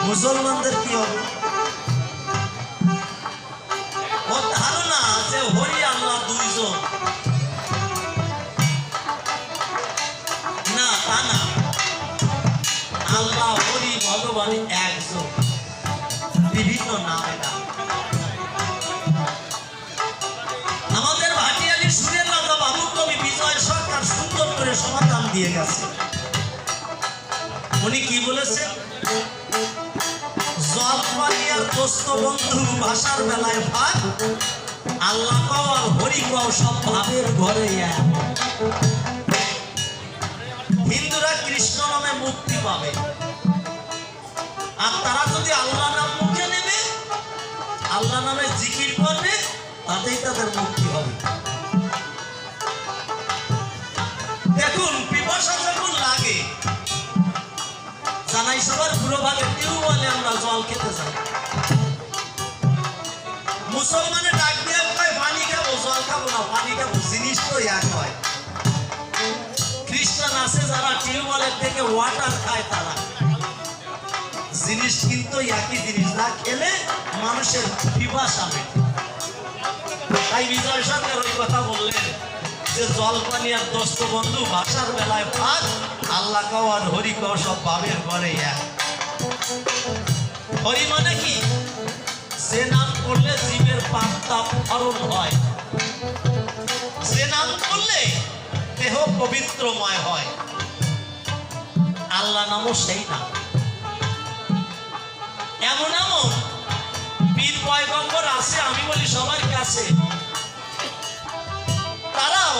মুসলমানদের কি হবে? ও ধারণা যে হরি আল্লাহ দুইজন, না তা না, আল্লাহ হরি ভগবান একজন, বিভিন্ন নাম। এটা আমাদের ভাটিয়ালি সুরের রাজা বাবু কবি বিজয় সরকার সুন্দর করে সমাধান দিয়ে গেছে। উনি কি বলেছে? জলপানিয়ার দোস্ত বন্ধু ভাষার বেলায় ভাগ, আল্লাহ কও আর হরি কও সব ভাবের ঘরে এক। হিন্দুরা কৃষ্ণ নামে মুক্তি পাবে, আর তারা যদি আল্লাহ নাম মুখে নেবে, আল্লাহ নামে জিকির করবে, তাতেই তাদের মুক্তি হবে। দেখুন, পিপাসা যখন লাগে, জানাই সবার পুরো ভাগে টিউবওয়েলে আমরা জল খেতে যাই। মুসলমানের ডাক দিয়ে কয় পানি খাবো, জল খাবো না, পানি খাবো, জিনিস তো এক হয়। খ্রিস্টান আছে যারা টিউবওয়েলের থেকে ওয়াটার খায়, তারা জিনিস কিন্তু একই জিনিস, না খেলে মানুষের পিপাসা মেটে। তাই বিজয় সরকার ওই কথা বললেন যে জলপানি আর দোস্ত বন্ধু ভাষার বেলায় ভাগ, আল্লাহ কও আর হরি কও সব ভাবের ঘরে এক। হরি মানে কি? যে নাম করলে জীবের পাপ তাপ হরণ হয়, যে নাম করলে দেহ পবিত্রময় হয়। আল্লাহ নামও সেই নাম। এমন এমন পীর পয়গম্বর আছে, আমি বলি সবার কাছে, তারাও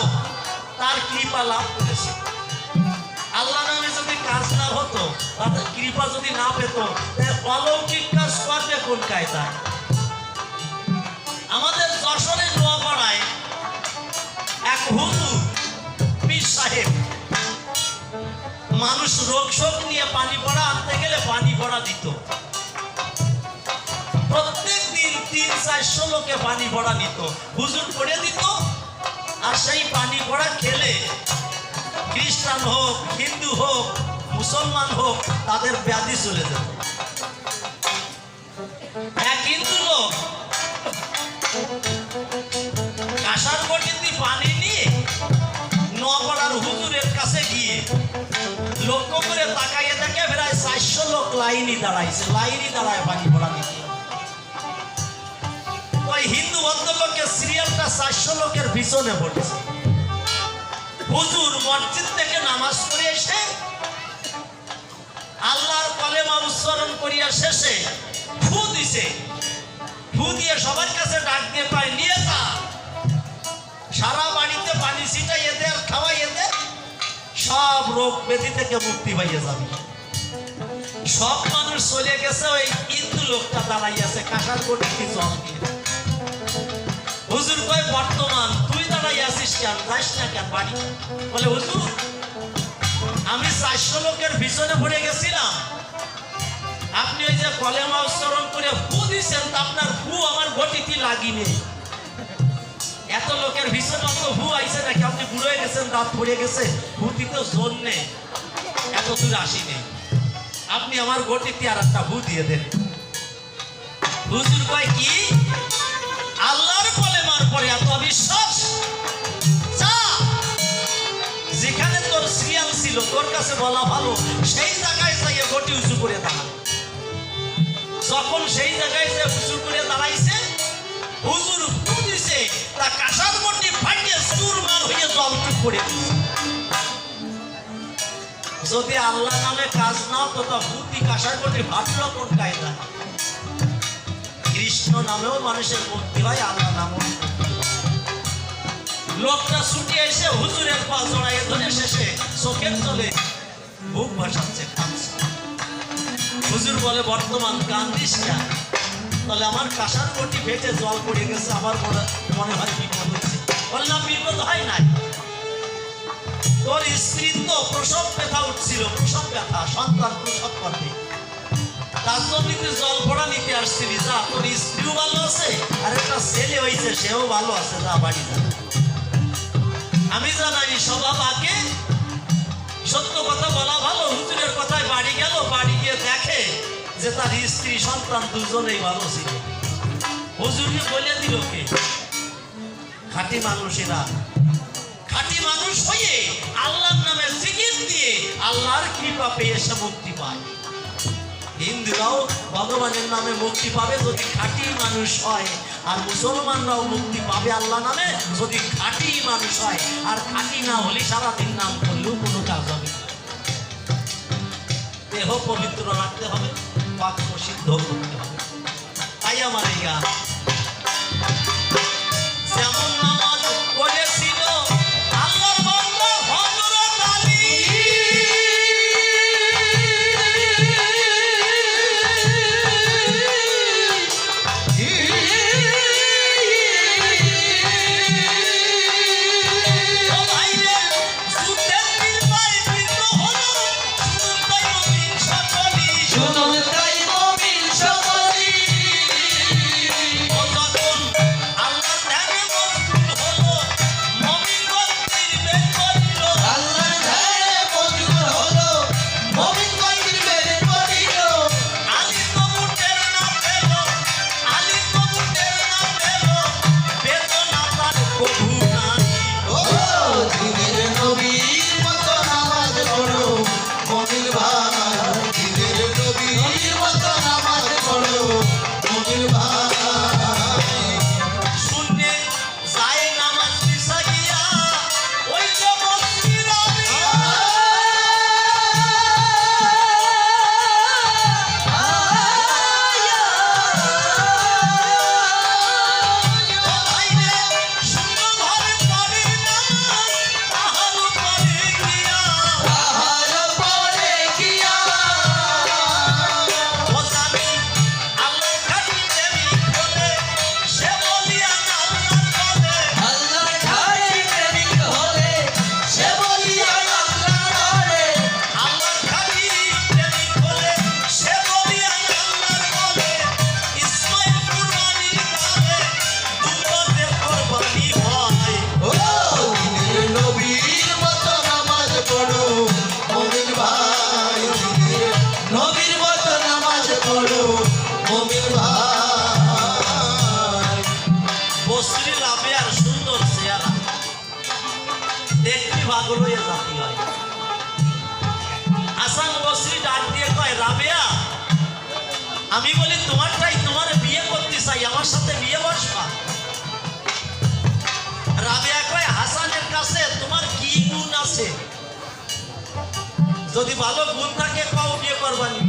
তার কৃপা লাভ করেছে। আল্লাহ নামে যদি কাজ না হতো, তাদের কৃপা যদি না পেত, অলৌকিক কাজ করবে কোন কায়দায়? আমাদের যশোরের নোয়াপাড়ায় এক হুজুর পীর সাহেব মানুষ রোগ শোক নিয়ে পানি পড়া আনতে গেলে পানি পড়া দিত। প্রত্যেক দিন 300-400 লোকে পানি পড়া নিত, হুজুর পড়ে দিত। আর সেই পানি পড়া খেলে খ্রিস্টান হোক, হিন্দু হোক, মুসলমান হোক, তাদের ব্যাধি চলে যেত। এক হিন্দু লোক কাঁসার বটিতে পানি নিয়ে নোয়াপাড়ার হুজুরের কাছে গিয়ে লক্ষ্য করে তাকাইয়ে দেখে প্রায় 400 লোক লাইনই দাঁড়াইছে, লাইনই দাঁড়ায় পানি পড়া নিতে। ওই হিন্দু ভদ্রলোকের সিরিয়ালটা 400 লোকের পিছনে পড়েছে। হুজুর মসজিদ থেকে নামাজ পড়ে এসে আল্লাহর কলেমা উচ্চারণ দেওয়ার শেষে ফু দিছে, ফু দিয়ে সবার কাছে ডাক দিয়ে পায় নিয়ে যা, সারা বাড়িতে পানি ছিটাইয়ে দে আর খাওয়াইয়ে দে, সব রোগ ব্যাধি থেকে মুক্তি পাইয়ে যাবে। সব মানুষ চলে গেছে, ওই হিন্দু লোকটা দাঁড়াই আছে কাঁসার গটিতে জল দিয়ে। হুজুর কয় বর্তমান তুই দাঁড়াই আছিস কেন, যাস না কেন বাড়ি? বলে হুজুর আমি 400 লোকের পিছনে পড়ে গেছিলাম, আপনি ওই যে কলেমা উচ্চারণ করে ফু দিচ্ছেন, আপনার ফু আমার গটিতে লাগিনি। এত লোকের পিছনে অত ফু আইছে নাকি? আপনি বুড়ো হয়ে গেছেন, দাঁত পড়ে গেছে, ফু দিতে জোর নেই, এত দূর আসিনি, আপনি আমার গটিতে আর একটা ফু দিয়ে দেন। হুজুর কয় কি আল্লাহর কলেমার পরে এত অবিশ্বাস? যেখানে তোর সিরিয়াল ছিল, তোর কাছে বলা ভালো, সেই জায়গায় যাইয়ে গটি উঁচু করে দাঁড়া। যখন সেই জায়গায় যে উঁচু করে দাঁড়াইছে, হুজুর ফু দিছে, তা কাঁসার গটি ফাটিয়ে চুরমার হয়ে জলটুক করে দিছে। যদি আল্লাহ নামে কাজ নাও তো তা ফুটি কাঁসার গটি ভাবলো কোন কায়দা? কৃষ্ণ নামেও মানুষের মুক্তি হয়, আল্লাহ নামেও। লোকটা ছুটি এসে হুজুরের পা জড়াইয়ে ধরে শেষে চোখের জলে বুক ভাসাচ্ছে, কাঁদছে। হুজুর বলে বর্তমান কান্দিস না, তাহলে আমার কাঁসার গটি ফেটে জল পড়ে গেছে, আমার মনে হয় বিপদ হচ্ছে। বললাম বিপদ হয় নাই, তোর স্ত্রীর তো প্রসব ব্যথা উঠছিল, প্রসব ব্যথা, সন্তান প্রসব করবে, তার জন্য জল পড়া নিতে আসছিলি, যা তোর স্ত্রীও ভালো আছে আর একটা ছেলে হয়েছে সেও ভালো আছে, যা বাড়ি যা। আমি জানাই স্বভাব আগে, সত্য কথা বলা ভালো। হুজুরের কথায় বাড়ি গেল, বাড়ি গিয়ে দেখে যে তার স্ত্রী সন্তান দুজনেই ভালো ছিল। হুজুরকে বলে দিল কে? খাঁটি মানুষেরা, খাঁটি মানুষ হয়ে আল্লাহর নামে জিকির দিয়ে আল্লাহর কৃপা পেয়ে সে মুক্তি পায়। হিন্দুরাও ভগবানের নামে মুক্তি পাবে যদি খাঁটি মানুষ হয়, আর মুসলমানরাও মুক্তি পাবে আল্লাহ নামে যদি খাঁটি মানুষ হয়। আর খাঁটি না হলে সারাদিন নাম করলেও কোনো কাজ হবে না। দেহ পবিত্র রাখতে হবে, বাক্য সিদ্ধ করতে হবে। তাই আমার এই গান যেমন নামাজ পড়েছিল আল্লাহর বান্দা হযরত আলী, আমি বলি তোমারটাই, তোমার বিয়ে করতে চাই, আমার সাথে বিয়ে বসবা। রাবেয়া কয় হাসানের কাছে তোমার কি গুণ আছে? যদি ভালো গুণ থাকে কও বিয়ে করবানি।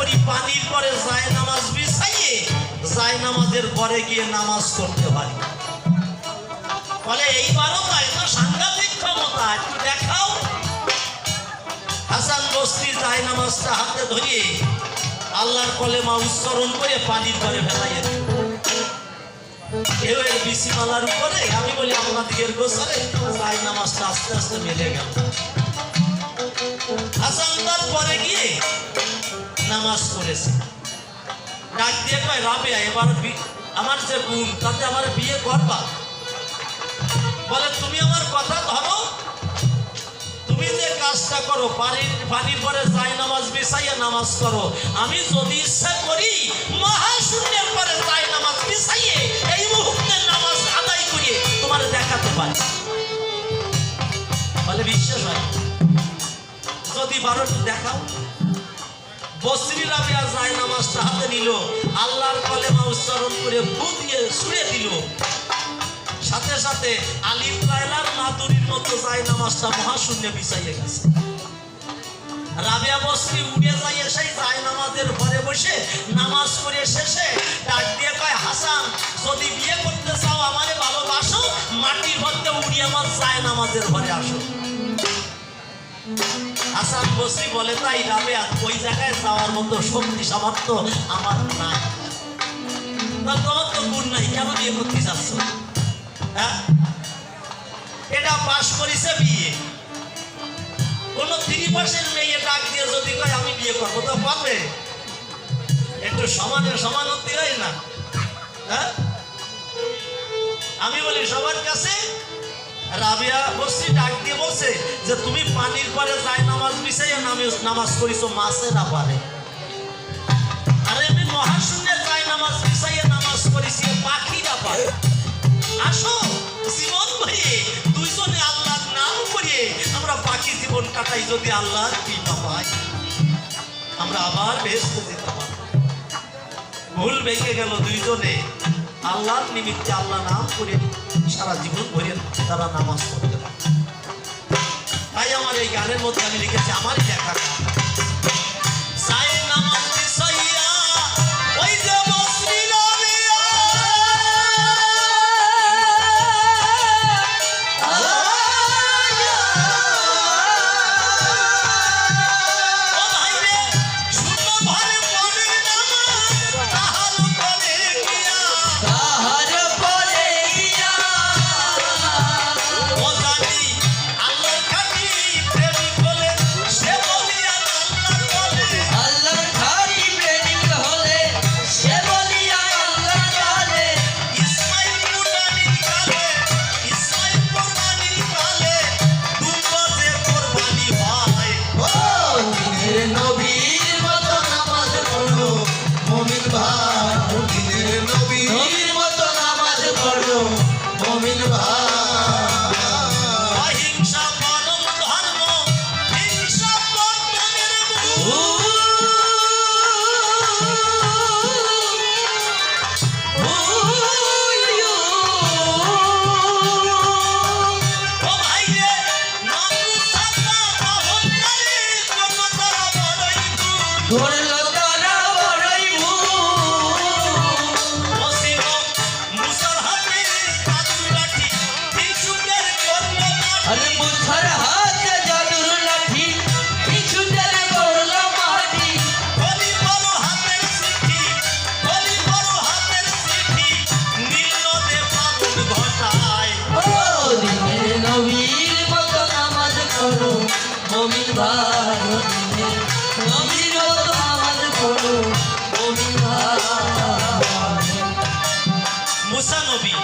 করি পানির পরে যায় নামাজ বিছাইয়ে যায় নামাজের পরে গিয়ে নামাজ করতে পারি। বলে এইবারও তাই তো সাংঘাতিক ক্ষমতা, একটু দেখাও। হাসান বসরি যায় নামাজটা হাতে ধরিয়ে আল্লাহর কলেমা উচ্চারণ করে পানির পরে ফেলাইয়ে দিল। কেউ এর বিসিমালার উপরে, আমি বলি আপনাদের গোসরে যায় নামাজটা আস্তে আস্তে মেলে গেল। হাসান তার পরে গিয়ে নামাজ করেছে। ডাক দিয়ে কয়, রাবেয়া এবার আমার যে বোন তাতে আমার বিয়ে করবা? বলে তুমি আমার কথা ধরো, তুমি যে কাজটা করো পানির পরে যাই নামাজ বিছাইয়া নামাজ করো, আমি যদি ইচ্ছা করি মহাশূন্যের পরে যাই নামাজ বিছাইয়ে এই মুহূর্তে নামাজ আদায় করিয়ে তোমার দেখাতে পারি। বলে বিশ্বাস হয়? যদি পারো একটু দেখাও। বসরি রাবেয়া যাই নামাজটা হাতে নিল, আল্লাহর কলেমা উচ্চারণ করে ফু দিয়ে ছুঁড়ে দিল। সাথে সাথে আলিফ লায়লার নাদুরির মতো যায় নামাজটা মহাশূন্যে বিছাইয়ে গেছে। রাবেয়া বসরি উড়ে যায় সেই যায় নামাজের ঘরে বসে নামাজ করে শেষে ডাক দিয়ে কয়, হাসান যদি বিয়ে করতে চাও আমারে ভালোবাসো, মাটির মধ্যে উড়িয়ে আমার যায় নামাজের ঘরে আসো। হাসান বসরি বলে, তাই রাবেয়া ওই জায়গায় যাওয়ার মতো শক্তি সামর্থ্য আমার নাই। তোমার তো গুণ নাই, কেন বিয়ে করতে চাচ্ছ? হ্যাঁ, এটা পাশ করেছে বিয়ে। কোন 3 পাশের মেয়ে ডাক দিয়ে যদি কয় আমি বিয়ে করবো, তো পারবে? একটু সমানের সমানতি হয় না? হ্যাঁ, আমি বলি সবার কাছে রাবেয়া বসরি ডাক দিয়ে বলছে যে তুমি পানির পরে যায় নামাজ বিছাইয়া নামাজ করিছো মাছে না পারে, আরে আমি মহাশূন্যে যায় নামাজ বিছাইয়া নামাজ করেছি পাখিরা পারে। আসো জীবন ভরিয়ে দুইজনে আল্লাহর নাম করিয়ে আমরা বাকি জীবন কাটাই, যদি আল্লাহর কৃপা পাই আমরা আবার বেহেশতে যেতে পারি। ভুল ভেঙে গেল, দুইজনে আল্লাহর নিমিত্তে আল্লাহ নাম করে সারা জীবন ভরে তারা নামাজ পড়তে পারে। তাই আমার এই গানের মধ্যে আমি লিখেছি, আমারই লেখা মুসা নবী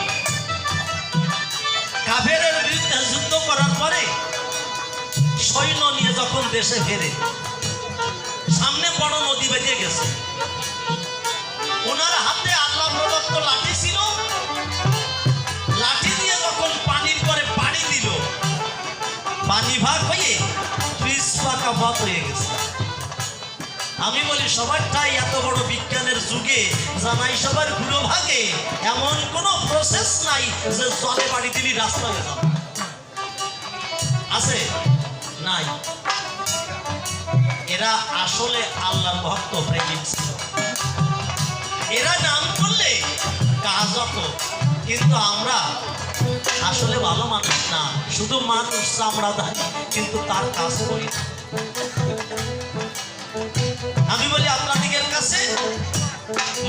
কাফেরের বিরুদ্ধে যুদ্ধ করার পরে সৈন্য নিয়ে যখন দেশে ফেরে, সামনে বড় নদী বেরিয়ে গেছে, ওনার হাতে আল্লাহ প্রদত্ত লাঠি ছিল, লাঠি দিয়ে যখন পানির পরে পানি দিল, পানি ভাগ হয়ে 30 পাকা পথ হয়ে গেছে। আমি বলি সবারটাই এত বড় বিজ্ঞানের যুগে জানাই সবার গুলো ভাগে এমন কোন প্রসেস নাই যে জলে বাড়ি দিলি রাস্তা হয়ে যাবে, আছে নাই? এর এরা আসলে আল্লাহর ভক্ত প্রেমিক ছিল। এরা নাম করলে কাজ হতো, কিন্তু আমরা আসলে ভালো মানুষ না, শুধু মানুষ চামড়াধারী, কিন্তু তার কাজ করি। আমি বলি আপনাদের কাছে,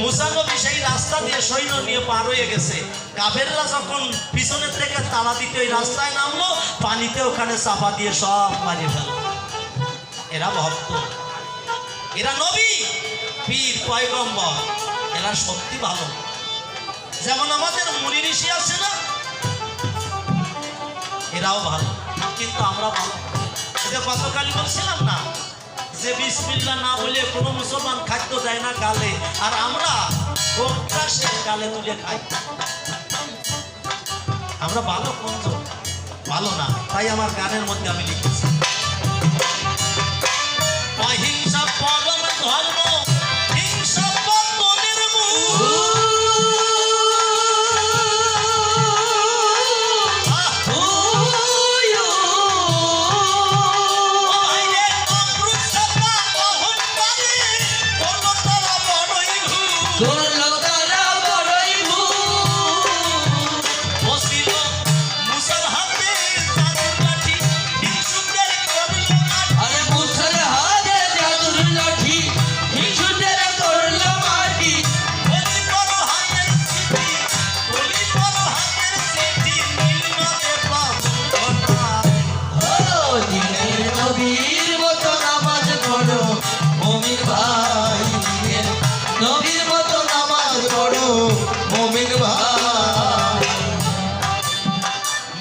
মুসা নবী সেই রাস্তা দিয়ে সৈন্য নিয়ে পার হয়ে গেছে, কাফেররা যখন পিছনের থেকে তাড়া দিতে ওই রাস্তায় নামলো, পানিতে ওখানে চাপা দিয়ে সব মারিয়ে ফেল। এরা ভক্ত, এরা নবী, পীর, পয়গম্বর, এরা সত্যি ভালো। যেমন আমাদের মুনি ঋষি আছে না, এরাও ভালো, কিন্তু আমরা ভালো। গতকাল বলছিলাম না যে বিসমিল্লাহ না বলে কোনো মুসলমান খাদ্য দেয় না গালে, আর আমরা কোনটা সে গালে তুলে খাই। আমরা ভালো, কোন ভালো না। তাই আমার গানের মধ্যে আমি লিখেছি, অহিংসা পরম ধর্ম, হিংসা পতনের মূল।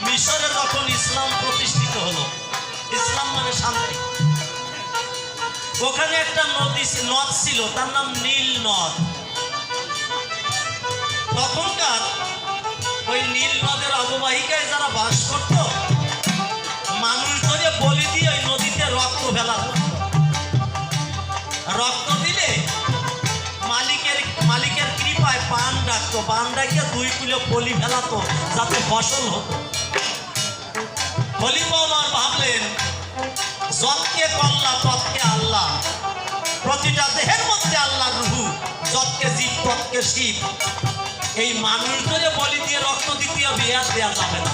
মিশরে যখন ইসলাম প্রতিষ্ঠিত হলো, ইসলাম মানে শান্তি, ওখানে একটা নদ ছিল, তার নাম নীল নদ। তখনকার ওই নীল নদের অববাহিকায় যারা বাস করত, মানুষ ধরে বলি দিয়ে ওই নদীতে রক্ত ফেলাত। রক্ত দিলে মালিকের কৃপায় পান ডাকতো, পান ডাকিয়ে 2 কিলো পলি ফেলাতো, যাতে ফসল হতো। খলিফা ওমর ভাবলেন, যতকে কল্লা ততকে আল্লাহ, প্রতিটা দেহের মধ্যে আল্লাহর রূহ, যতকে জীব ততকে শিব। এই মানুষ ধরে বলি দিয়ে রক্ত দ্বিতীয় বিয়াস দেওয়া যাবে না।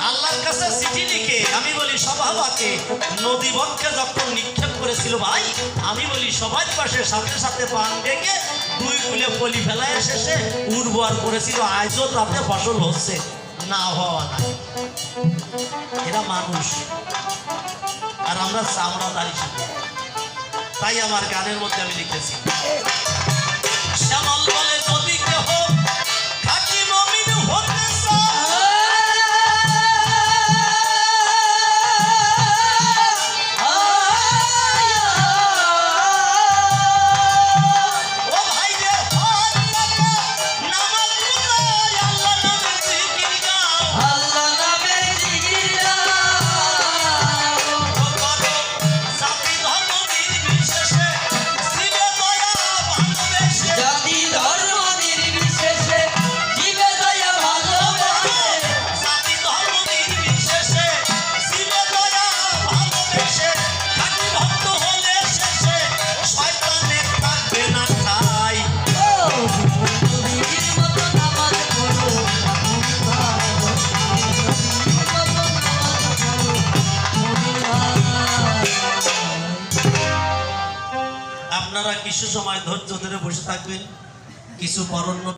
আল্লাহর কাছে চিঠি লিখে আমি বলি সভাবাকে নদী বক্ষে যখন নিক্ষেপ করেছিল, ভাই আমি বলি সবার পাশে সাথে সাথে পান ডেকে 2 কিলো পলি ফেলায় শেষে উর্বর করেছিল, আজও তাতে ফসল হচ্ছে, না হওয়া না। এরা মানুষ, আর আমরা চামড়াদারি শুধু। তাই আমার গানের মধ্যে আমি লিখেছি, শ্যামল বলে যদি কেহ খাঁটি মুমিন হতে চায়, আপনারা কিছু সময় ধৈর্য ধরে বসে থাকবেন, কিছু পরন্য